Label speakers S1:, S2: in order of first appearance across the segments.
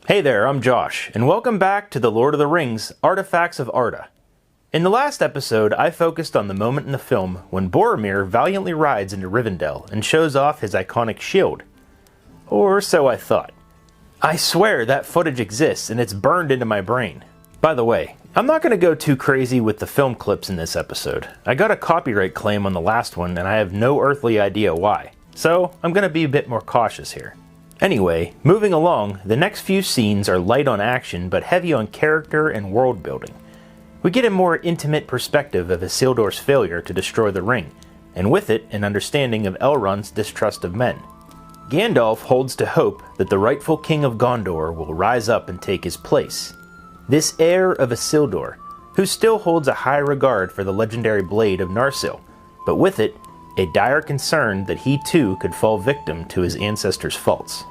S1: Hey there, I'm Josh, and welcome back to The Lord of the Rings, Artifacts of Arda. In the last episode, I focused on the moment in the film when Boromir valiantly rides into Rivendell and shows off his iconic shield. Or so I thought. I swear that footage exists and it's burned into my brain. By the way, I'm not going to go too crazy with the film clips in this episode. I got a copyright claim on the last one and I have no earthly idea why, so I'm going to be a bit more cautious here. Anyway, moving along, the next few scenes are light on action but heavy on character and world building. We get a more intimate perspective of Isildur's failure to destroy the ring, and with it an understanding of Elrond's distrust of men. Gandalf holds to hope that the rightful king of Gondor will rise up and take his place. This heir of Isildur, who still holds a high regard for the legendary blade of Narsil, but with it, a dire concern that he too could fall victim to his ancestors' faults.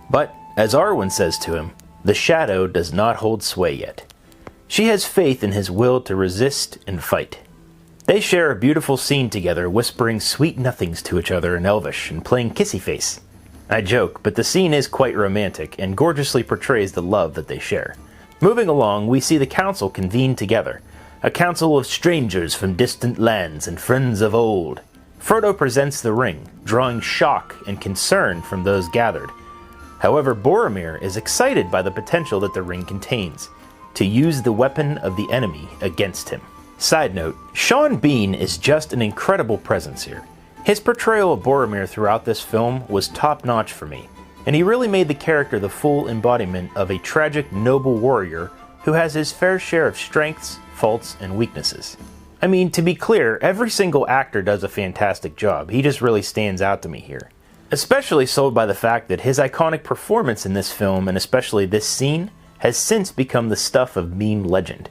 S1: But, as Arwen says to him, the shadow does not hold sway yet. She has faith in his will to resist and fight. They share a beautiful scene together, whispering sweet nothings to each other in Elvish and playing kissy face. I joke, but the scene is quite romantic and gorgeously portrays the love that they share. Moving along, we see the council convene together, a council of strangers from distant lands and friends of old. Frodo presents the ring, drawing shock and concern from those gathered. However, Boromir is excited by the potential that the ring contains, to use the weapon of the enemy against him. Side note, Sean Bean is just an incredible presence here. His portrayal of Boromir throughout this film was top-notch for me, and he really made the character the full embodiment of a tragic, noble warrior who has his fair share of strengths, faults, and weaknesses. I mean, to be clear, every single actor does a fantastic job. He just really stands out to me here. Especially sold by the fact that his iconic performance in this film, and especially this scene, has since become the stuff of meme legend.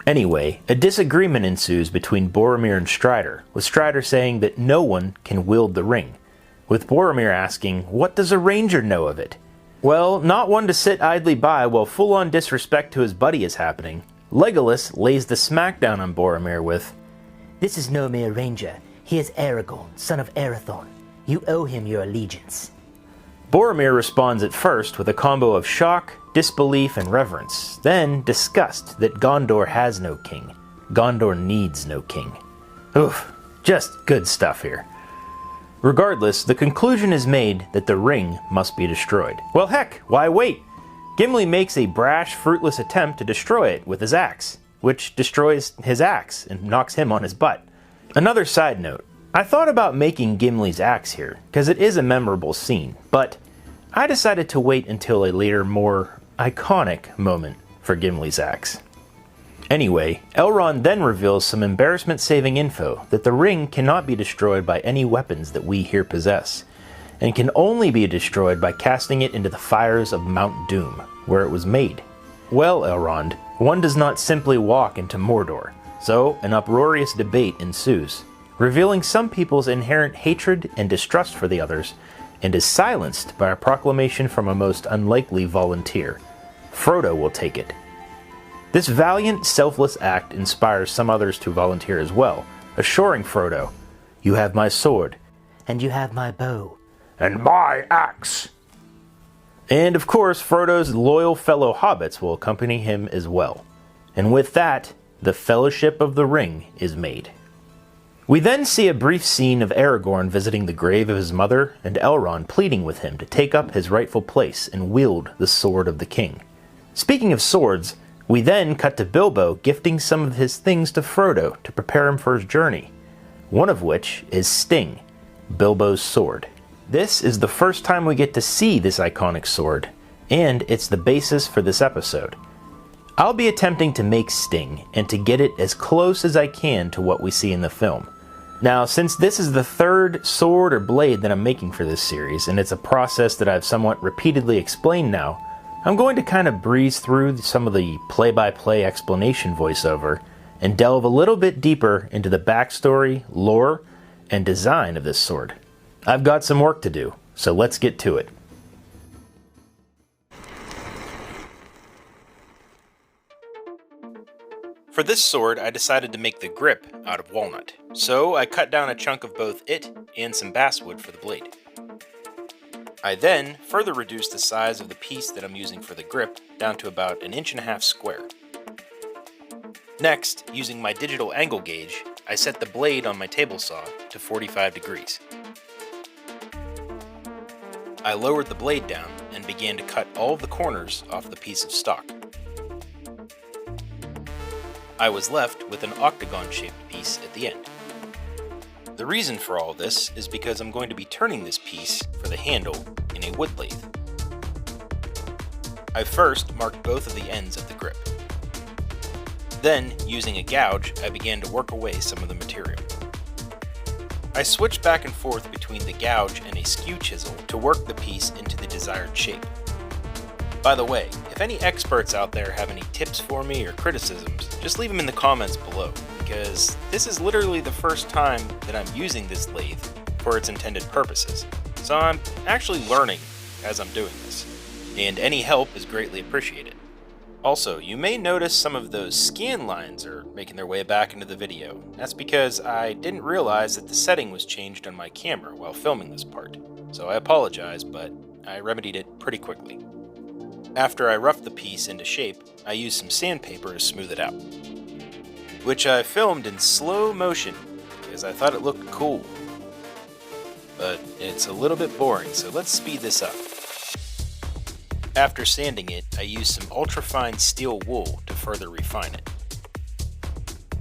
S1: Anyway, a disagreement ensues between Boromir and Strider, with Strider saying that no one can wield the ring, with Boromir asking, "What does a ranger know of it?" Well, not one to sit idly by while full-on disrespect to his buddy is happening, Legolas lays the smackdown on Boromir with,
S2: "This is no mere ranger. He is Aragorn, son of Arathorn. You owe him your allegiance."
S1: Boromir responds at first with a combo of shock, disbelief, and reverence, then disgust that Gondor has no king. Gondor needs no king. Oof, just good stuff here. Regardless, the conclusion is made that the ring must be destroyed. Well heck, why wait? Gimli makes a brash, fruitless attempt to destroy it with his axe, which destroys his axe and knocks him on his butt. Another side note, I thought about making Gimli's axe here, because it is a memorable scene, but I decided to wait until a later, more iconic moment for Gimli's axe. Anyway, Elrond then reveals some embarrassment-saving info that the ring cannot be destroyed by any weapons that we here possess, and can only be destroyed by casting it into the fires of Mount Doom, where it was made. Well, Elrond, one does not simply walk into Mordor, so an uproarious debate ensues, revealing some people's inherent hatred and distrust for the others, and is silenced by a proclamation from a most unlikely volunteer. Frodo will take it. This valiant, selfless act inspires some others to volunteer as well, assuring Frodo, "You have my sword,
S2: "And you have my bow."
S1: and my axe." And of course, Frodo's loyal fellow hobbits will accompany him as well. And with that, the Fellowship of the Ring is made. We then see a brief scene of Aragorn visiting the grave of his mother and Elrond pleading with him to take up his rightful place and wield the Sword of the King. Speaking of swords, we then cut to Bilbo gifting some of his things to Frodo to prepare him for his journey, one of which is Sting, Bilbo's sword. This is the first time we get to see this iconic sword, and it's the basis for this episode. I'll be attempting to make Sting, and to get it as close as I can to what we see in the film. Now, since this is the third sword or blade that I'm making for this series, and it's a process that I've somewhat repeatedly explained now, I'm going to kind of breeze through some of the play-by-play explanation voiceover, and delve a little bit deeper into the backstory, lore, and design of this sword. I've got some work to do, so let's get to it. For For this sword, I decided to make the grip out of walnut, so I cut down a chunk of both it and some basswood for the blade. I then further reduced the size of the piece that I'm using for the grip down to about 1.5 inches square. Next, using my digital angle gauge, I set the blade on my table saw to 45 degrees. I lowered the blade down and began to cut all of the corners off the piece of stock. I was left with an octagon-shaped piece at the end. The reason for all this is because I'm going to be turning this piece for the handle in a wood lathe. I first marked both of the ends of the grip. Then, using a gouge, I began to work away some of the material. I switched back and forth between the gouge and a skew chisel to work the piece into the desired shape. By the way, if any experts out there have any tips for me or criticisms, just leave them in the comments below, because this is literally the first time that I'm using this lathe for its intended purposes, so I'm actually learning as I'm doing this, and any help is greatly appreciated. Also, you may notice some of those scan lines are making their way back into the video. That's because I didn't realize that the setting was changed on my camera while filming this part, so I apologize, but I remedied it pretty quickly. After I roughed the piece into shape, I used some sandpaper to smooth it out, which I filmed in slow motion because I thought it looked cool. But it's a little bit boring, so let's speed this up. After sanding it, I used some ultrafine steel wool to further refine it.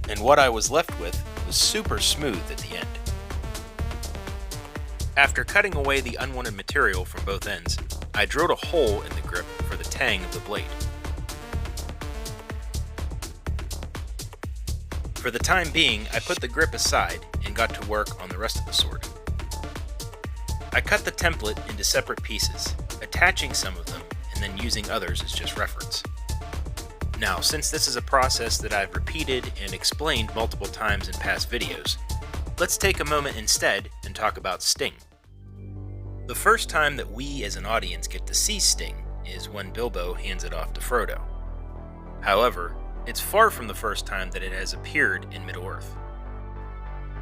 S1: And what I was left with was super smooth at the end. After cutting away the unwanted material from both ends, I drilled a hole in the grip for the tang of the blade. For the time being, I put the grip aside and got to work on the rest of the sword. I cut the template into separate pieces, attaching some of them and then using others as just reference. Now, since this is a process that I've repeated and explained multiple times in past videos, let's take a moment instead and talk about Sting. The first time that we as an audience get to see Sting is when Bilbo hands it off to Frodo. However, it's far from the first time that it has appeared in Middle-earth.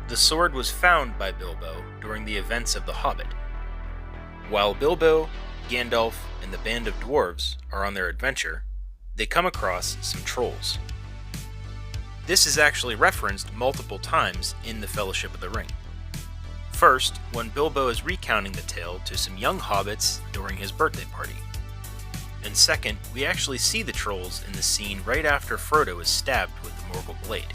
S1: The sword was found by Bilbo during the events of The Hobbit. While Bilbo, Gandalf, and the band of dwarves are on their adventure, they come across some trolls. This is actually referenced multiple times in the Fellowship of the Ring. First, when Bilbo is recounting the tale to some young hobbits during his birthday party. And second, we actually see the trolls in the scene right after Frodo is stabbed with the Morgul blade.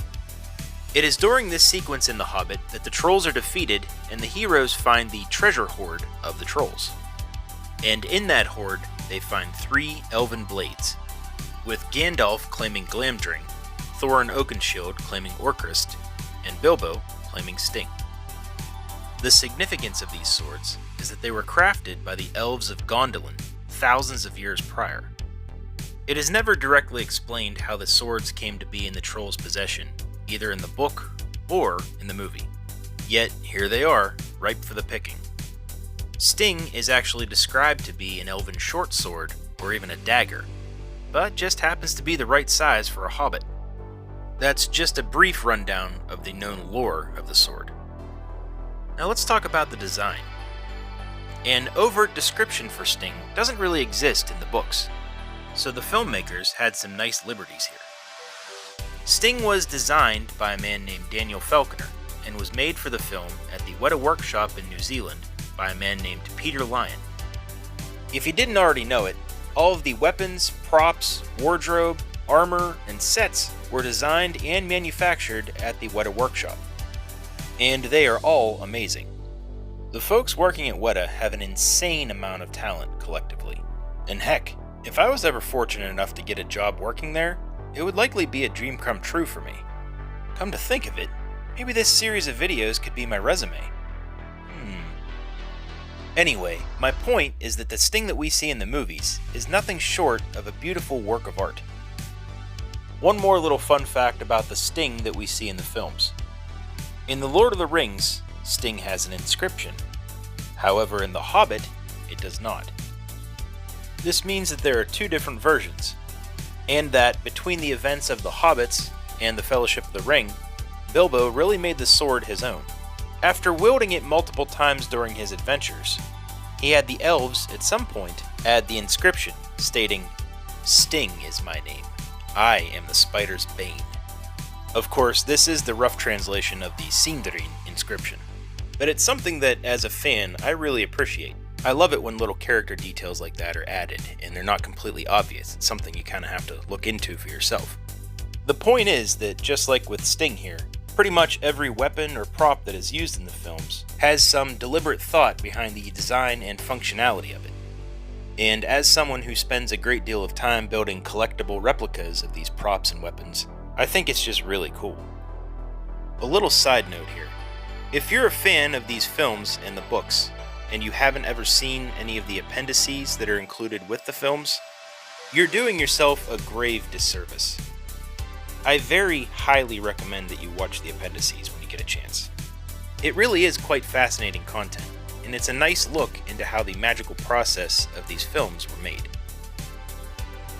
S1: It is during this sequence in The Hobbit that the trolls are defeated and the heroes find the treasure hoard of the trolls. And in that hoard, they find 3 elven blades, with Gandalf claiming Glamdring, Thorin Oakenshield claiming Orcrist, and Bilbo claiming Sting. The significance of these swords is that they were crafted by the elves of Gondolin thousands of years prior. It is never directly explained how the swords came to be in the trolls' possession, either in the book or in the movie. Yet, here they are, ripe for the picking. Sting is actually described to be an elven short sword or even a dagger, but just happens to be the right size for a hobbit. That's just a brief rundown of the known lore of the sword. Now let's talk about the design. An overt description for Sting doesn't really exist in the books, so the filmmakers had some nice liberties here. Sting was designed by a man named Daniel Falconer and was made for the film at the Weta Workshop in New Zealand by a man named Peter Lyon. If you didn't already know it, all of the weapons, props, wardrobe, armor, and sets were designed and manufactured at the Weta Workshop, and they are all amazing. The folks working at Weta have an insane amount of talent collectively, and heck, if I was ever fortunate enough to get a job working there, it would likely be a dream come true for me. Come to think of it, maybe this series of videos could be my resume. Anyway, my point is that the Sting that we see in the movies is nothing short of a beautiful work of art. One more little fun fact about the Sting that we see in the films. In The Lord of the Rings, Sting has an inscription. However, in The Hobbit, it does not. This means that there are 2 different versions, and that between the events of the Hobbits and the Fellowship of the Ring, Bilbo really made the sword his own. After wielding it multiple times during his adventures, he had the elves, at some point, add the inscription stating, "Sting is my name. I am the spider's bane." Of course, this is the rough translation of the Sindarin inscription, but it's something that, as a fan, I really appreciate. I love it when little character details like that are added, and they're not completely obvious. It's something you kind of have to look into for yourself. The point is that, just like with Sting here, pretty much every weapon or prop that is used in the films has some deliberate thought behind the design and functionality of it. And as someone who spends a great deal of time building collectible replicas of these props and weapons, I think it's just really cool. A little side note here. If you're a fan of these films and the books, and you haven't ever seen any of the appendices that are included with the films, you're doing yourself a grave disservice. I very highly recommend that you watch the appendices when you get a chance. It really is quite fascinating content, and it's a nice look into how the magical process of these films were made.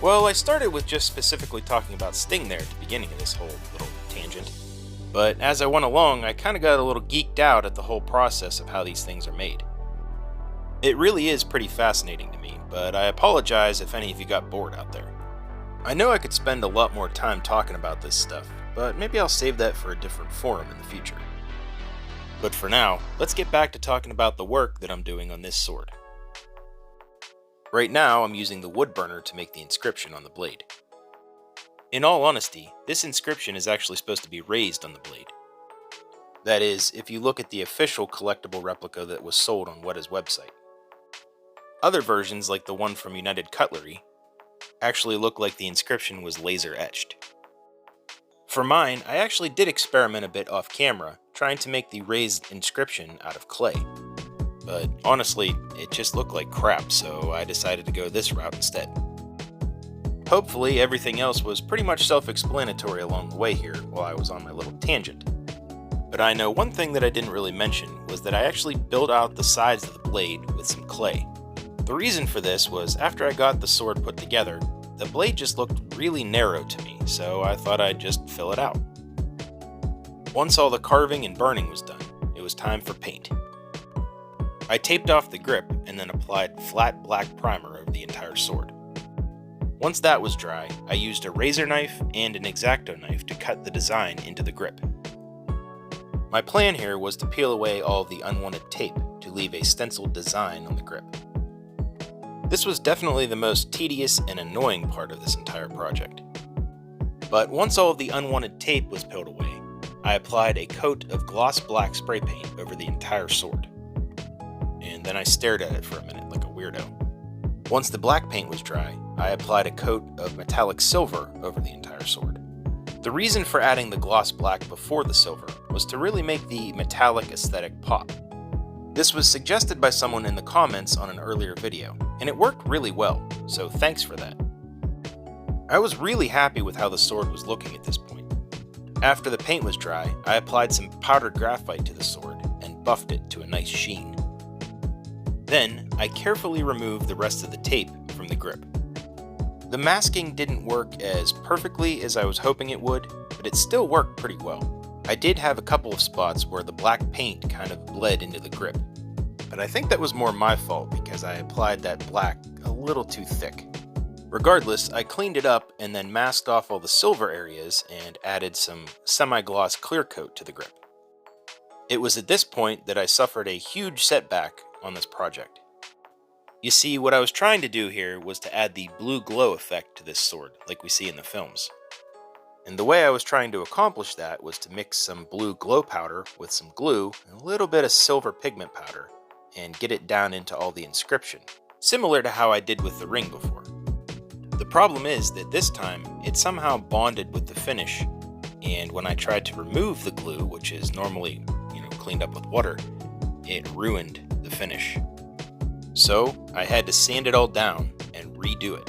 S1: Well, I started with just specifically talking about Sting there at the beginning of this whole little tangent, but as I went along, I kind of got a little geeked out at the whole process of how these things are made. It really is pretty fascinating to me, but I apologize if any of you got bored out there. I know I could spend a lot more time talking about this stuff, but maybe I'll save that for a different forum in the future. But for now, let's get back to talking about the work that I'm doing on this sword. Right now, I'm using the wood burner to make the inscription on the blade. In all honesty, this inscription is actually supposed to be raised on the blade. That is, if you look at the official collectible replica that was sold on Weta's website. Other versions, like the one from United Cutlery, actually look like the inscription was laser etched. For mine, I actually did experiment a bit off camera, trying to make the raised inscription out of clay. But honestly, it just looked like crap, so I decided to go this route instead. Hopefully, everything else was pretty much self-explanatory along the way here while I was on my little tangent. But I know one thing that I didn't really mention was that I actually built out the sides of the blade with some clay. The reason for this was after I got the sword put together, the blade just looked really narrow to me, so I thought I'd just fill it out. Once all the carving and burning was done, it was time for paint. I taped off the grip and then applied flat black primer over the entire sword. Once that was dry, I used a razor knife and an X-Acto knife to cut the design into the grip. My plan here was to peel away all of the unwanted tape to leave a stenciled design on the grip. This was definitely the most tedious and annoying part of this entire project. But once all of the unwanted tape was peeled away, I applied a coat of gloss black spray paint over the entire sword. And then I stared at it for a minute like a weirdo. Once the black paint was dry, I applied a coat of metallic silver over the entire sword. The reason for adding the gloss black before the silver was to really make the metallic aesthetic pop. This was suggested by someone in the comments on an earlier video, and it worked really well, so thanks for that. I was really happy with how the sword was looking at this point. After the paint was dry, I applied some powdered graphite to the sword and buffed it to a nice sheen. Then, I carefully removed the rest of the tape from the grip. The masking didn't work as perfectly as I was hoping it would, but it still worked pretty well. I did have a couple of spots where the black paint kind of bled into the grip, but I think that was more my fault because I applied that black a little too thick. Regardless, I cleaned it up and then masked off all the silver areas and added some semi-gloss clear coat to the grip. It was at this point that I suffered a huge setback on this project. You see, what I was trying to do here was to add the blue glow effect to this sword, like we see in the films. And the way I was trying to accomplish that was to mix some blue glow powder with some glue and a little bit of silver pigment powder, and get it down into all the inscription, similar to how I did with the ring before. The problem is that this time, it somehow bonded with the finish, and when I tried to remove the glue, which is normally, cleaned up with water, it ruined the finish. So, I had to sand it all down and redo it.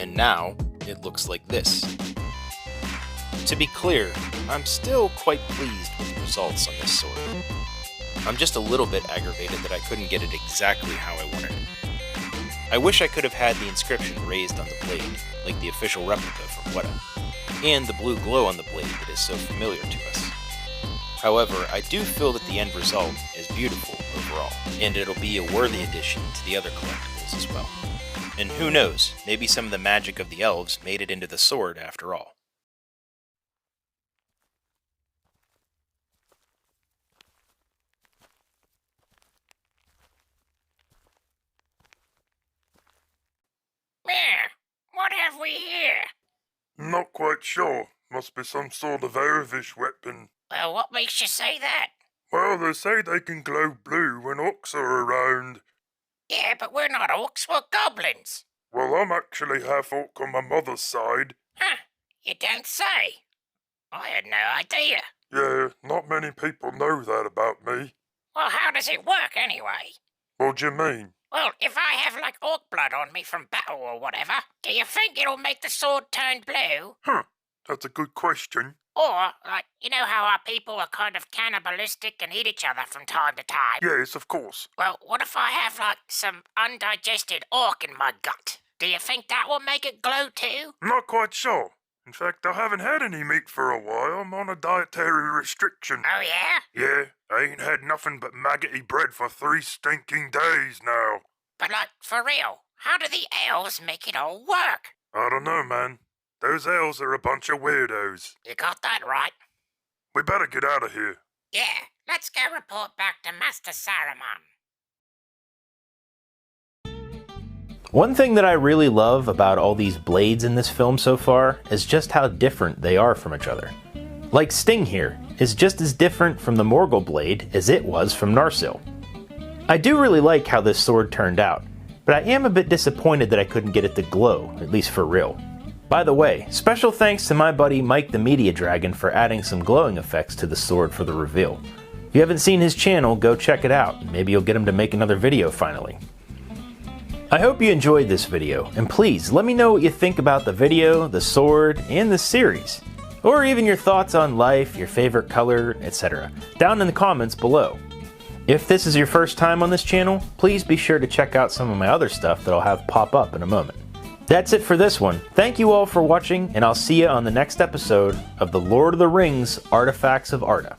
S1: And now, it looks like this. To be clear, I'm still quite pleased with the results on this sword. I'm just a little bit aggravated that I couldn't get it exactly how I wanted it. I wish I could have had the inscription raised on the blade, like the official replica from Weta. and the blue glow on the blade that is so familiar to us. However, I do feel that the end result is beautiful overall, and it'll be a worthy addition to the other collectibles as well. And who knows, maybe some of the magic of the elves made it into the sword after all.
S3: What have we here?
S4: Not quite sure. Must be some sort of Elvish weapon.
S3: Well, what makes you say that?
S4: Well, they say they can glow blue when orcs are around.
S3: Yeah, but we're not orcs, we're goblins.
S4: Well, I'm actually half orc on my mother's side.
S3: Huh, you don't say. I had no idea.
S4: Yeah, not many people know that about me.
S3: Well, how does it work anyway?
S4: What do you mean?
S3: Well, if I have like orc blood on me from battle or whatever, do you think it'll make the sword turn blue?
S4: That's a good question.
S3: Or, like, you know how our people are kind of cannibalistic and eat each other from time to time?
S4: Yes, of course.
S3: Well, what if I have, like, some undigested orc in my gut? Do you think that will make it glow too?
S4: Not quite sure. In fact, I haven't had any meat for a while. I'm on a dietary restriction.
S3: Oh, yeah?
S4: Yeah, I ain't had nothing but maggoty bread for 3 stinking days now.
S3: But, like, for real, how do the elves make it all work?
S4: I don't know, man. Those elves are a bunch of weirdos.
S3: You got that right.
S4: We better get out of here.
S3: Yeah, let's go report back to Master Saruman.
S1: One thing that I really love about all these blades in this film so far is just how different they are from each other. Like Sting here is just as different from the Morgul blade as it was from Narsil. I do really like how this sword turned out, but I am a bit disappointed that I couldn't get it to glow, at least for real. By the way, special thanks to my buddy Mike the Media Dragon for adding some glowing effects to the sword for the reveal. If you haven't seen his channel, go check it out. Maybe you'll get him to make another video finally. I hope you enjoyed this video, and please let me know what you think about the video, the sword, and the series. Or even your thoughts on life, your favorite color, etc. down in the comments below. If this is your first time on this channel, please be sure to check out some of my other stuff that I'll have pop up in a moment. That's it for this one. Thank you all for watching, and I'll see you on the next episode of The Lord of the Rings Artifacts of Arda.